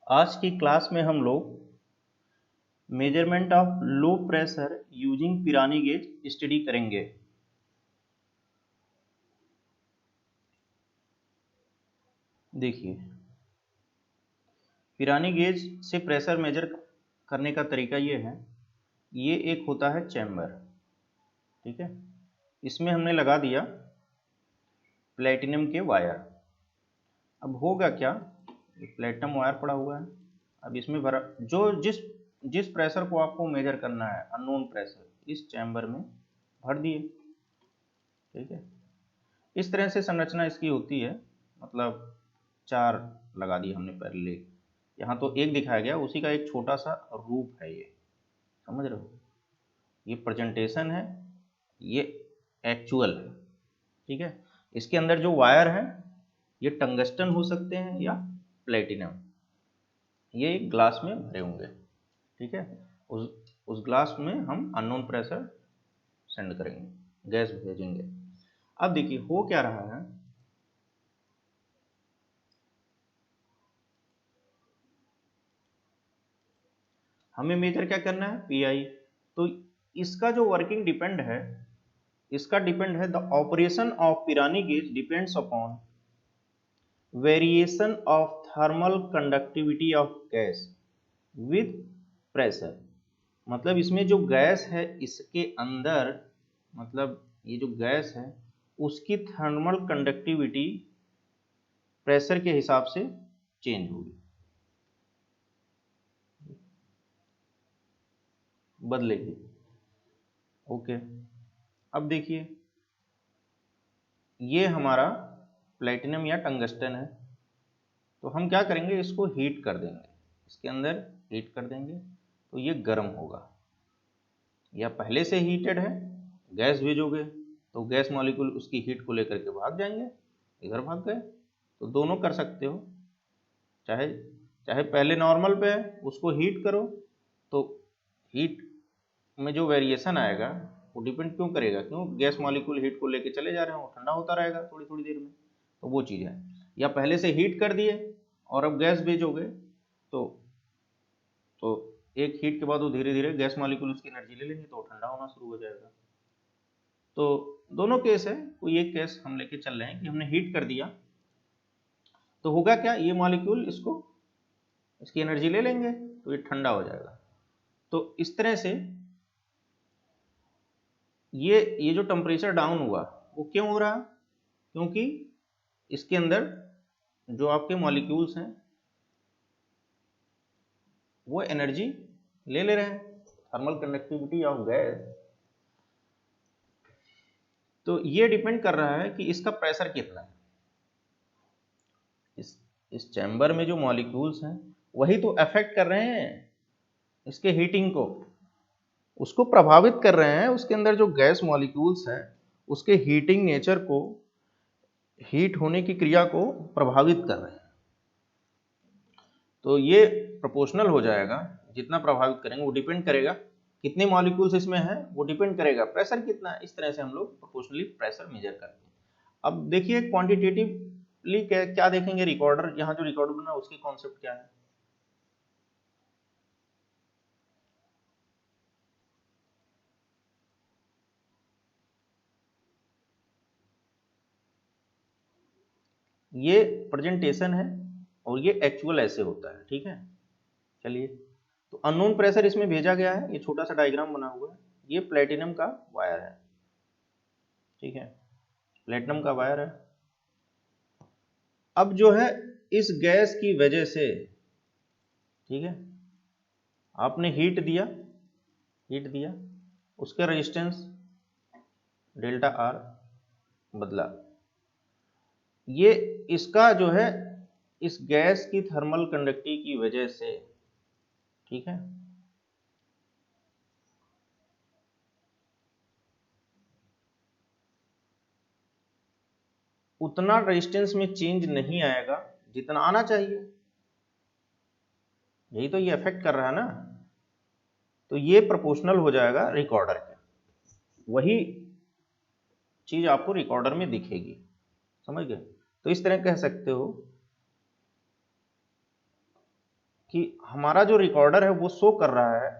आज की क्लास में हम लोग measurement of low pressure using Pirani gauge study करेंगे। देखिए, पिरानी गेज से प्रेशर मेजर करने का तरीका ये है, ये एक होता है चैम्बर, ठीक है। इसमें हमने लगा दिया प्लेटिनम के वायर। अब होगा क्या, प्लेटिनम वायर पड़ा हुआ है, अब इसमें भरा जो जिस जिस प्रेशर को आपको मेजर करना है, अननोन प्रेशर, इस चैम्बर में भर दिए, ठीक है। इस तरह से संरचना इसकी होती है, मतलब 4 लगा दिए हमने पहले, यहाँ तो एक दिखाया गया, उसी का एक छोटा सा रूप है, ये समझ रहे हो, ये प्रेजेंटेशन है, ये एक्चुअल है, ठीक है। इसके अंदर जो वायर है ये टंगस्टन हो सकते हैं या प्लेटिनम, ये एक ग्लास में भरे होंगे, ठीक है। उस ग्लास में हम अननोन प्रेशर सेंड करेंगे, गैस भेजेंगे। अब देखिए हो क्या रहा है, हमें मेजर क्या करना है, पीआई। तो इसका जो वर्किंग डिपेंड है, इसका डिपेंड है, the operation of Pirani gauge depends upon variation of thermal conductivity of gas with pressure. मतलब इसमें जो गैस है, इसके अंदर, मतलब ये जो गैस है उसकी थर्मल कंडक्टिविटी प्रेशर के हिसाब से चेंज होगी, बदलेगी। ओके, अब देखिए ये हमारा प्लेटिनम या टंगस्टन है, तो हम क्या करेंगे, इसको हीट कर देंगे, इसके अंदर हीट कर देंगे तो ये गर्म होगा, या पहले से हीटेड है, गैस भेजोगे तो गैस मॉलिक्यूल उसकी हीट को लेकर के भाग जाएंगे, इधर भाग गए। तो दोनों कर सकते हो, चाहे चाहे पहले नॉर्मल पे है उसको हीट करो, तो हीट में जो वेरिएशन आएगा वो डिपेंड क्यों करेगा, क्यों गैस मॉलिक्यूल हीट को लेके चले जा रहे हैं, वो ठंडा होता रहेगा थोड़ी थोड़ी देर में, तो वो चीज़ है। या पहले से हीट कर दिए और अब गैस भेजोगे तो एक हीट के बाद वो धीरे धीरे गैस मॉलिक्यूल उसकी एनर्जी ले लेंगे तो ठंडा होना शुरू हो जाएगा। तो दोनों केस है, कोई एक केस हम लेके चल रहे हैं कि हमने हीट कर दिया तो होगा क्या, ये मॉलिक्यूल इसकी एनर्जी ले लेंगे तो ये ठंडा हो जाएगा। तो इस तरह से ये जो टेम्परेचर डाउन हुआ वो क्यों हो रहा, क्योंकि इसके अंदर जो आपके मॉलिक्यूल्स हैं वो एनर्जी ले रहे हैं, थर्मल कंडक्टिविटी ऑफ गैस। तो ये डिपेंड कर रहा है कि इसका प्रेशर कितना है, इस चैम्बर में जो मॉलिक्यूल्स हैं वही तो अफेक्ट कर रहे हैं इसके हीटिंग को, उसको प्रभावित कर रहे हैं, उसके अंदर जो गैस मॉलिक्यूल्स हैं उसके हीटिंग नेचर को, हीट होने की क्रिया को प्रभावित कर रहे हैं। तो ये प्रोपोर्शनल हो जाएगा, जितना प्रभावित करेंगे वो डिपेंड करेगा कितने मॉलिक्यूल्स इसमें है, वो डिपेंड करेगा प्रेशर कितना है। इस तरह से हम लोग प्रोपोर्शनली प्रेशर मेजर करते हैं। अब देखिए क्वांटिटेटिवली क्या देखेंगे, रिकॉर्डर, यहाँ जो रिकॉर्डर बना उसकी कॉन्सेप्ट क्या है। ये प्रेजेंटेशन है और ये एक्चुअल ऐसे होता है, ठीक है। चलिए, तो अननोन प्रेशर इसमें भेजा गया है, ये छोटा सा डायग्राम बना हुआ है, ये प्लेटिनम का वायर है, ठीक है, प्लेटिनम का वायर है। अब जो है इस गैस की वजह से, ठीक है, आपने हीट दिया, उसका रेजिस्टेंस डेल्टा आर बदला, ये इसका जो है इस गैस की थर्मल कंडक्टिविटी की वजह से, ठीक है, उतना रेजिस्टेंस में चेंज नहीं आएगा जितना आना चाहिए, यही तो ये अफेक्ट कर रहा है ना। तो ये प्रोपोर्शनल हो जाएगा रिकॉर्डर के, वही चीज आपको रिकॉर्डर में दिखेगी, समझ गए। तो इस तरह कह सकते हो कि हमारा जो रिकॉर्डर है वो शो कर रहा है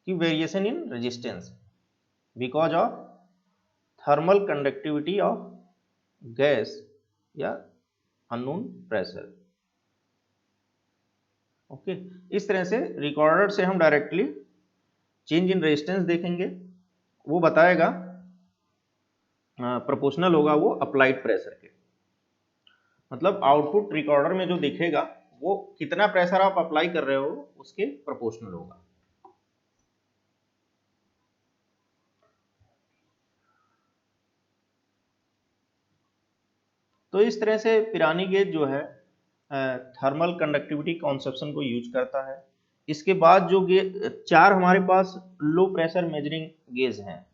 कि variation in resistance because of thermal conductivity of gas या अननोन प्रेशर। ओके, इस तरह से रिकॉर्डर से हम डायरेक्टली चेंज इन रेजिस्टेंस देखेंगे, वो बताएगा प्रोपोर्शनल होगा वो अप्लाइड प्रेशर के। मतलब आउटपुट रिकॉर्डर में जो दिखेगा वो कितना प्रेशर आप अप्लाई कर रहे हो उसके प्रोपोर्शनल होगा। तो इस तरह से पिरानी गेज जो है थर्मल कंडक्टिविटी कॉन्सेप्शन को यूज करता है। इसके बाद जो चार हमारे पास लो प्रेशर मेजरिंग गेज हैं,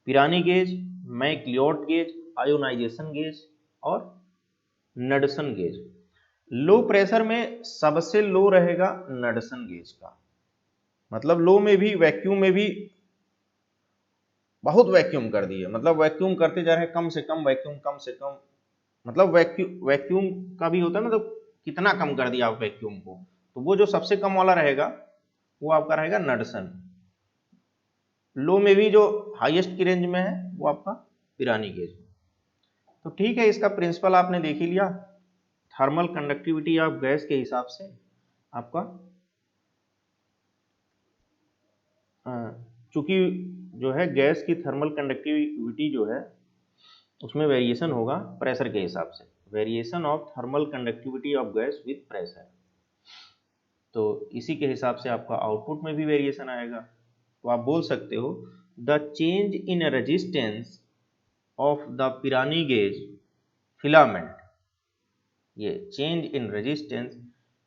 Pirani gauge, McLeod gauge, ionisation gauge और नडसन गेज। लो प्रेशर में सबसे लो रहेगा नडसन गेज का, मतलब लो में भी वैक्यूम में भी बहुत वैक्यूम कर दिए, मतलब वैक्यूम करते जा रहे हैं, कम से कम वैक्यूम, कम से कम, मतलब वैक्यूम का भी होता है मतलब कितना कम कर दिया आप वैक्यूम को। तो वो जो सबसे कम वाला रहेगा वो आपका रहेगा नडसन। लो में भी जो हाईएस्ट की रेंज में है वो आपका पिरानी गेज। तो ठीक है, इसका प्रिंसिपल आपने देख ही लिया। थर्मल कंडक्टिविटी ऑफ गैस के हिसाब से आपका चूंकि जो है गैस की थर्मल कंडक्टिविटी जो है उसमें वेरिएशन होगा प्रेशर के हिसाब से, variation of thermal conductivity of gas with pressure. तो इसी के हिसाब से आपका आउटपुट में भी वेरिएशन आएगा। तो आप बोल सकते हो the change in resistance of the Pirani gauge filament, ये change in resistance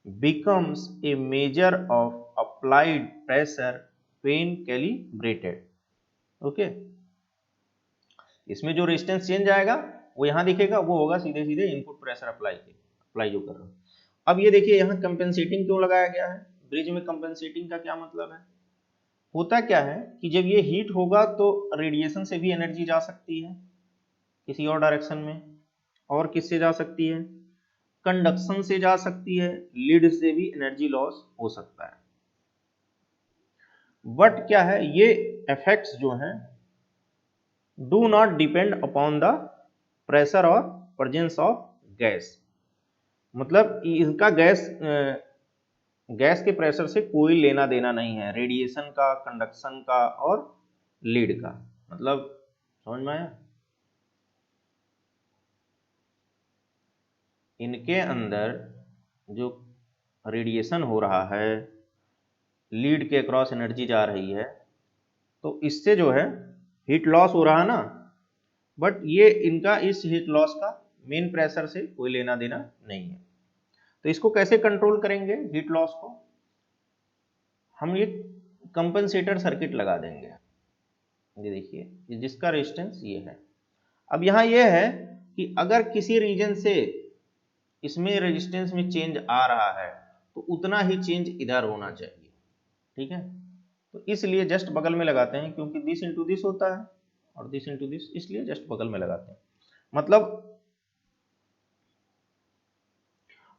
becomes a measure of applied pressure when calibrated। Okay, इसमें जो रेजिस्टेंस चेंज आएगा वो यहां दिखेगा, वो होगा सीधे सीधे इनपुट प्रेशर अप्लाई जो कर रहा हूं। अब ये देखिए यहाँ कंपेंसेटिंग क्यों लगाया गया है, ब्रिज में कंपेंसेटिंग का क्या मतलब है। होता क्या है कि जब ये हीट होगा तो रेडिएशन से भी एनर्जी जा सकती है किसी और डायरेक्शन में, और किससे जा सकती है, कंडक्शन से जा सकती है, लीड से भी एनर्जी लॉस हो सकता है। बट क्या है, ये इफेक्ट्स जो हैं do not depend upon the pressure और प्रेजेंस ऑफ गैस। मतलब इनका गैस के प्रेशर से कोई लेना देना नहीं है, रेडिएशन का, कंडक्शन का और लीड का। मतलब समझ में आया, इनके अंदर जो रेडिएशन हो रहा है, लीड के क्रॉस एनर्जी जा रही है, तो इससे जो है हीट लॉस हो रहा है ना, बट ये इनका इस हीट लॉस का मेन प्रेशर से कोई लेना देना नहीं है। तो इसको कैसे कंट्रोल करेंगे हीट लॉस को, हम ये कंपनसेटर सर्किट लगा देंगे। ये देखिए जिसका रेजिस्टेंस ये है। अब यहाँ ये है कि अगर किसी रीजन से इसमें रेजिस्टेंस में चेंज आ रहा है तो उतना ही चेंज इधर होना चाहिए, ठीक है। तो इसलिए जस्ट बगल में लगाते हैं, क्योंकि दिस इंटू दिस होता है और दिस इंटू दिस, इसलिए जस्ट बगल में लगाते हैं। मतलब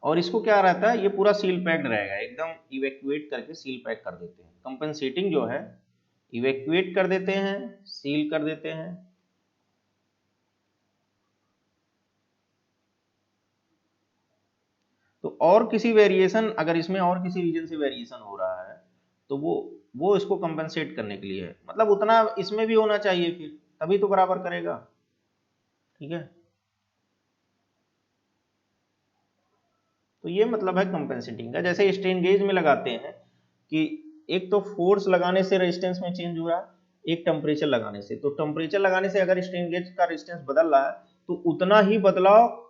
और इसको क्या रहता है, ये पूरा सील पैक्ड रहेगा, एकदम इवैक्यूएट करके सील पैक कर देते हैं। कंपनसेटिंग जो है इवैक्यूएट कर देते हैं, सील कर देते हैं। तो और किसी वेरिएशन, अगर इसमें और किसी रीजन से वेरिएशन हो रहा है तो वो इसको कंपनसेट करने के लिए है, मतलब उतना इसमें भी होना चाहिए फिर तभी तो बराबर करेगा, ठीक है। तो ये मतलब है कंपनसेटिंग का। जैसे स्ट्रेन गेज में लगाते हैं कि एक तो फोर्स लगाने से रेजिस्टेंस में चेंज हो रहा है, एक टेम्परेचर लगाने से। तो टेम्परेचर लगाने से अगर स्ट्रेन गेज का रेजिस्टेंस बदल रहा है तो उतना ही बदलाव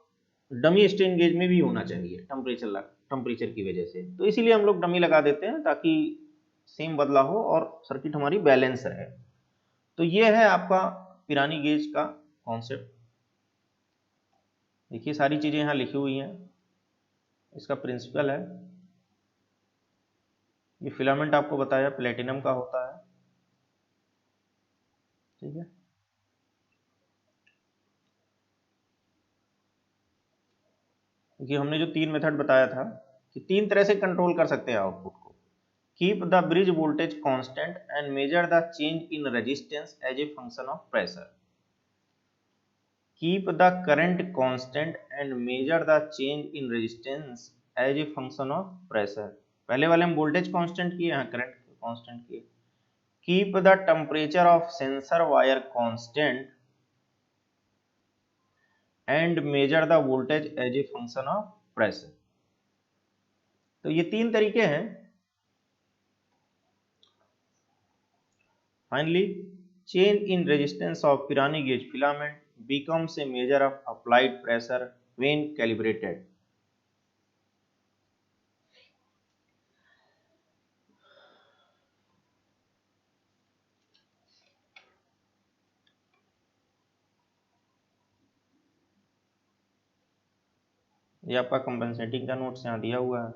डमी स्ट्रेन गेज में भी होना चाहिए टेम्परेचर की वजह से। तो इसीलिए हम लोग डमी लगा देते हैं ताकि सेम बदलाव हो और सर्किट हमारी बैलेंस रहे। तो ये है आपका पिरानी गेज का कॉन्सेप्ट। देखिए सारी चीजें यहाँ लिखी हुई हैं, इसका प्रिंसिपल है। ये फिलामेंट आपको बताया प्लेटिनम का होता है, ठीक है। क्योंकि हमने जो 3 मेथड बताया था कि तीन तरह से कंट्रोल कर सकते हैं आउटपुट को। Keep the bridge voltage constant and measure the change in resistance as a function of pressure. Keep the current constant and measure the change in resistance as a function of pressure. पहले वाले हम voltage constant किए, यहाँ current constant किए। Keep the temperature of sensor wire constant and measure the voltage as a function of pressure. तो ये तीन तरीके हैं। Finally, change in resistance of Pirani gauge filament becomes a measure of applied pressure when calibrated. ये आपका compensating का notes यहाँ दिया हुआ है।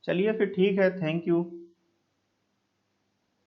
चलिए फिर ठीक है, थैंक यू।